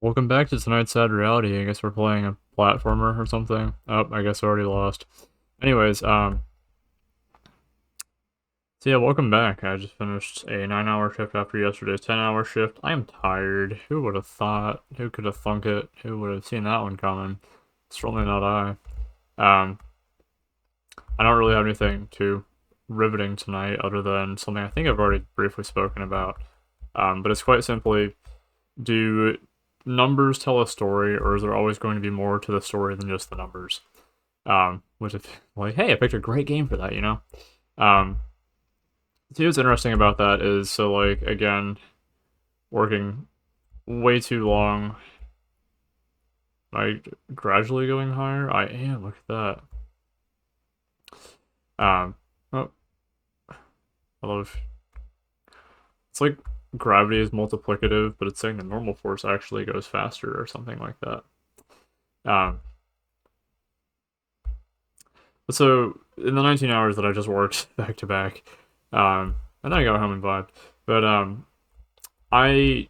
Welcome back to tonight's Sad Reality. I guess we're playing a platformer or something. Oh, I guess I already lost. Anyways, so yeah, welcome back. I just finished a 9-hour shift after yesterday's 10-hour shift. I am tired. Who would have thought? Who could have thunk it? Who would have seen that one coming? Certainly not I. Um, I don't really have anything too riveting tonight other than something I think I've already briefly spoken about. But it's quite simply, do numbers tell a story, or is there always going to be more to the story than just the numbers? Which is like, hey, I picked a great game for that, you know? Um, see what's interesting about that is, so like, again, working way too long, like, gradually going higher? I am, look at that. Oh, I love, it's like gravity is multiplicative, but it's saying the normal force actually goes faster or something like that. Um, So in the 19 hours that I just worked back to back, and then I got home and vibed. But I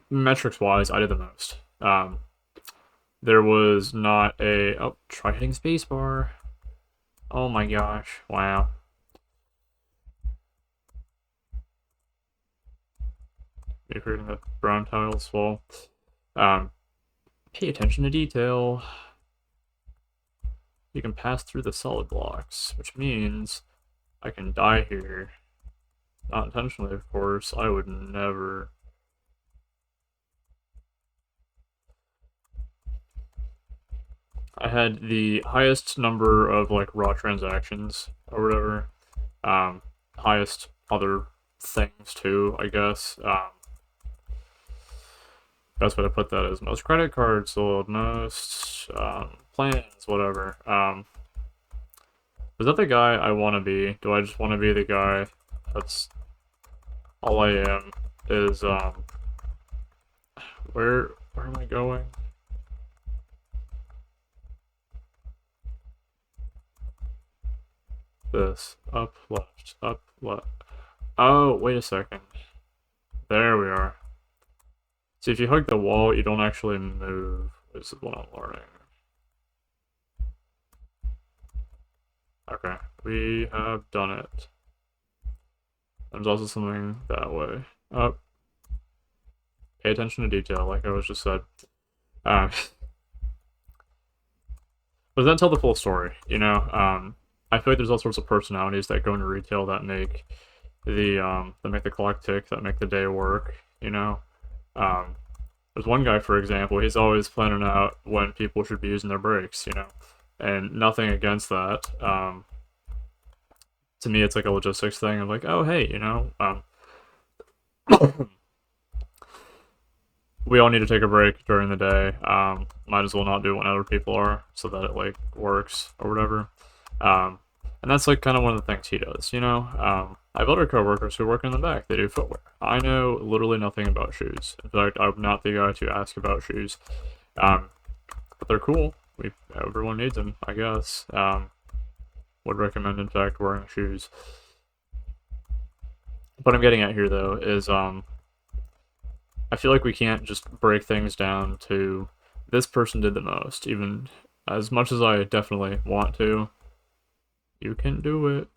metrics wise, I did the most. There was not a try hitting spacebar. Oh my gosh! Wow. Maybe creating the brown tiles. Well, um, pay attention to detail. You can pass through the solid blocks, which means I can die here. Not intentionally, of course. I would never. I had the highest number of like raw transactions or whatever. Highest other things too, I guess. Best way to put that is most credit cards sold, most plans, whatever. Is that the guy I want to be? Do I just want to be the guy that's all I am? Is where am I going? This up left, up left. Oh, wait a second. There we are. See, if you hug the wall, you don't actually move, is what I'm learning. Okay, we have done it. There's also something that way. Oh, pay attention to detail, like I was just said. But then tell the full story, you know? I feel like there's all sorts of personalities that go into retail that make the clock tick, that make the day work, you know? There's one guy, for example, he's always planning out when people should be using their breaks, you know? And nothing against that. To me, it's like a logistics thing of like, oh, hey, you know, we all need to take a break during the day. Might as well not do it when other people are, so that it like works or whatever. And that's like kind of one of the things he does, you know. I have other coworkers who work in the back. They do footwear. I know literally nothing about shoes. In fact, I'm not the guy to ask about shoes. But they're cool. Everyone needs them, I guess. Would recommend, in fact, wearing shoes. What I'm getting at here, though, is I feel like we can't just break things down to this person did the most, even as much as I definitely want to. You can do it.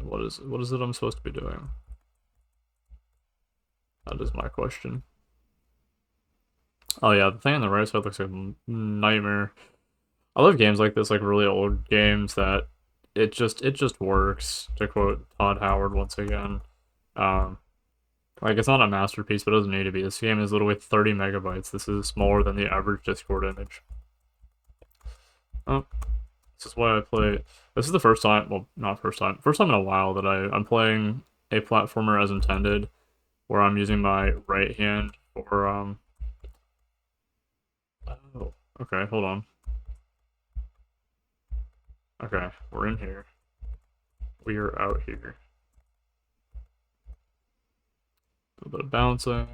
What is it I'm supposed to be doing? That is my question. Oh yeah, the thing on the right side looks like a nightmare. I love games like this, like really old games that it just works. To quote Todd Howard once again, um, like it's not a masterpiece, but it doesn't need to be. This game is literally 30 megabytes. This is smaller than the average Discord image. Oh, this is why I play. This is the first time, well, not first time in a while that I'm playing a platformer as intended, where I'm using my right hand for Oh, okay, hold on. Okay, we're in here. We are out here. A little bit of bouncing.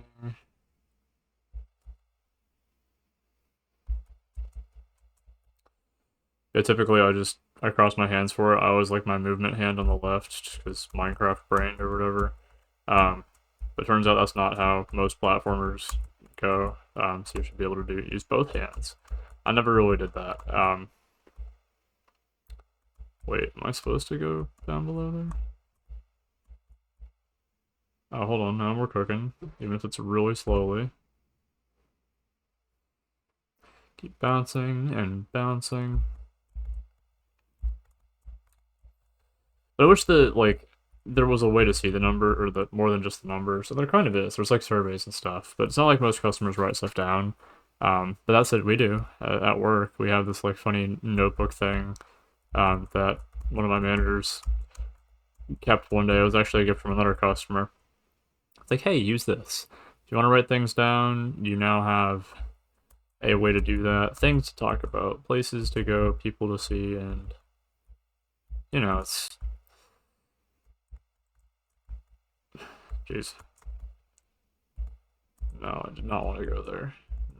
Yeah, typically I cross my hands for it. I always like my movement hand on the left because Minecraft brain or whatever. But turns out that's not how most platformers go. So you should be able to use both hands. I never really did that. Wait, am I supposed to go down below there? Oh, hold on, now we're cooking, even if it's really slowly. Keep bouncing and bouncing. But I wish that, like, there was a way to see the number, or the more than just the number. So there kind of is. There's, like, surveys and stuff, but it's not like most customers write stuff down. But that said, we do. At work, we have this, like, funny notebook thing that one of my managers kept one day. It was actually a gift from another customer. It's like, hey, use this. If you want to write things down, you now have a way to do that. Things to talk about, places to go, people to see, and, you know, it's... Jeez. No, I did not want to go there.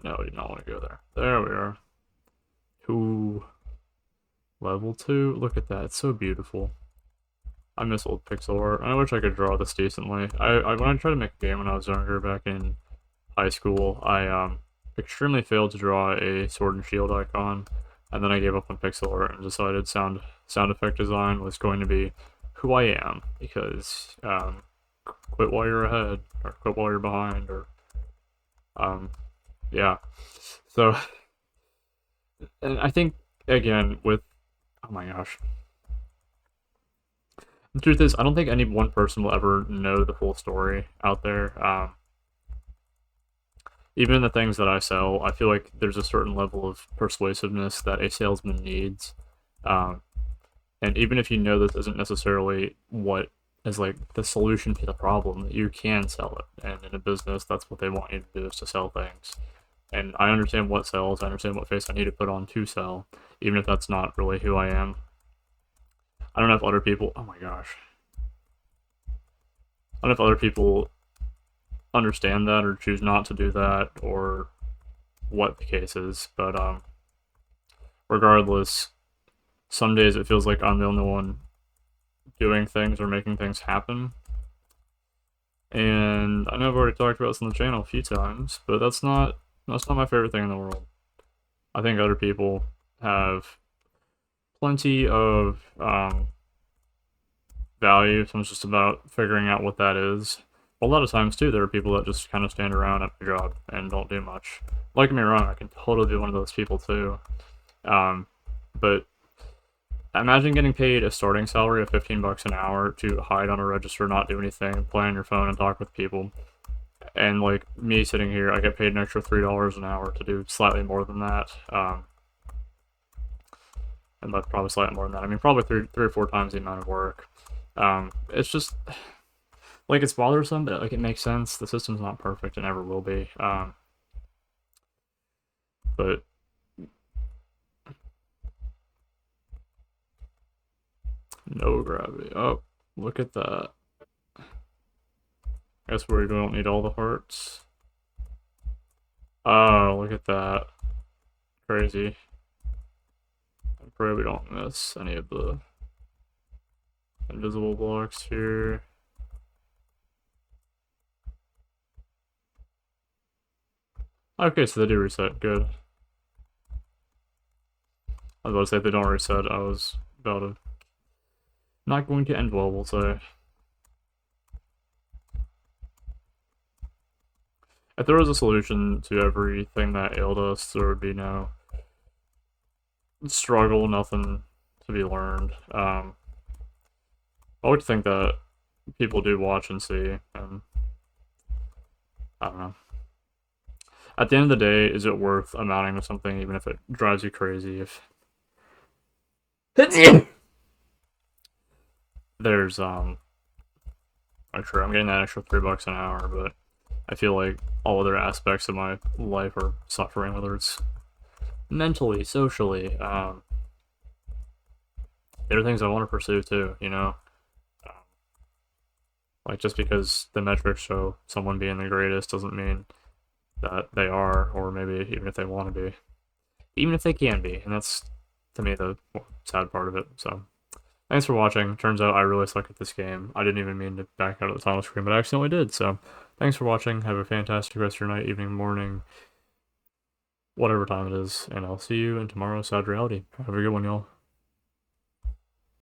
No, I did not want to go there. There we are. Level 2? Look at that, it's so beautiful. I miss old pixel art. I wish I could draw this decently. When I tried to make a game when I was younger, back in high school, I extremely failed to draw a sword and shield icon, and then I gave up on pixel art and decided sound effect design was going to be who I am, because quit while you're ahead, or quit while you're behind, or yeah. So, and I think again with, oh my gosh. The truth is, I don't think any one person will ever know the full story out there. Even in the things that I sell, I feel like there's a certain level of persuasiveness that a salesman needs. And even if you know this isn't necessarily what is like the solution to the problem, you can sell it. And in a business, that's what they want you to do, is to sell things. And I understand what sells, I understand what face I need to put on to sell, even if that's not really who I am. I don't know if other people, oh my gosh. I don't know if other people understand that or choose not to do that, or what the case is, but regardless, some days it feels like I'm the only one doing things or making things happen. And I know I've already talked about this on the channel a few times, but that's not my favorite thing in the world. I think other people have plenty of value. So it's just about figuring out what that is. But a lot of times too, there are people that just kind of stand around at their job and don't do much. Don't get me wrong, I can totally be one of those people too. But imagine getting paid a starting salary of 15 bucks an hour to hide on a register, not do anything, play on your phone and talk with people. And like me sitting here, I get paid an extra $3 an hour to do slightly more than that. And that's probably slightly more than that. I mean, probably three or four times the amount of work. It's just, like, it's bothersome, but like it makes sense. The system's not perfect and never will be. But no gravity. Oh, look at that. I guess we don't need all the hearts. Oh, look at that. Crazy. I pray we don't miss any of the invisible blocks here. Okay, so they do reset. Good. I was about to say if they don't reset, I was about to... Not going to end well, we'll say. If there was a solution to everything that ailed us, there would be no struggle, nothing to be learned. I would think that people do watch and see, and I don't know. At the end of the day, is it worth amounting to something, even if it drives you crazy? If there's I'm sure I'm getting that extra $3 an hour, but I feel like all other aspects of my life are suffering, whether it's mentally, socially. There are things I want to pursue too, you know? Like, just because the metrics show someone being the greatest doesn't mean that they are, or maybe even if they want to be. Even if they can be, and that's, to me, the sad part of it, so... Thanks for watching. Turns out I really suck at this game. I didn't even mean to back out of the title screen, but I accidentally did, so... Thanks for watching. Have a fantastic rest of your night, evening, morning, whatever time it is, and I'll see you in tomorrow's Sad Reality. Have a good one, y'all.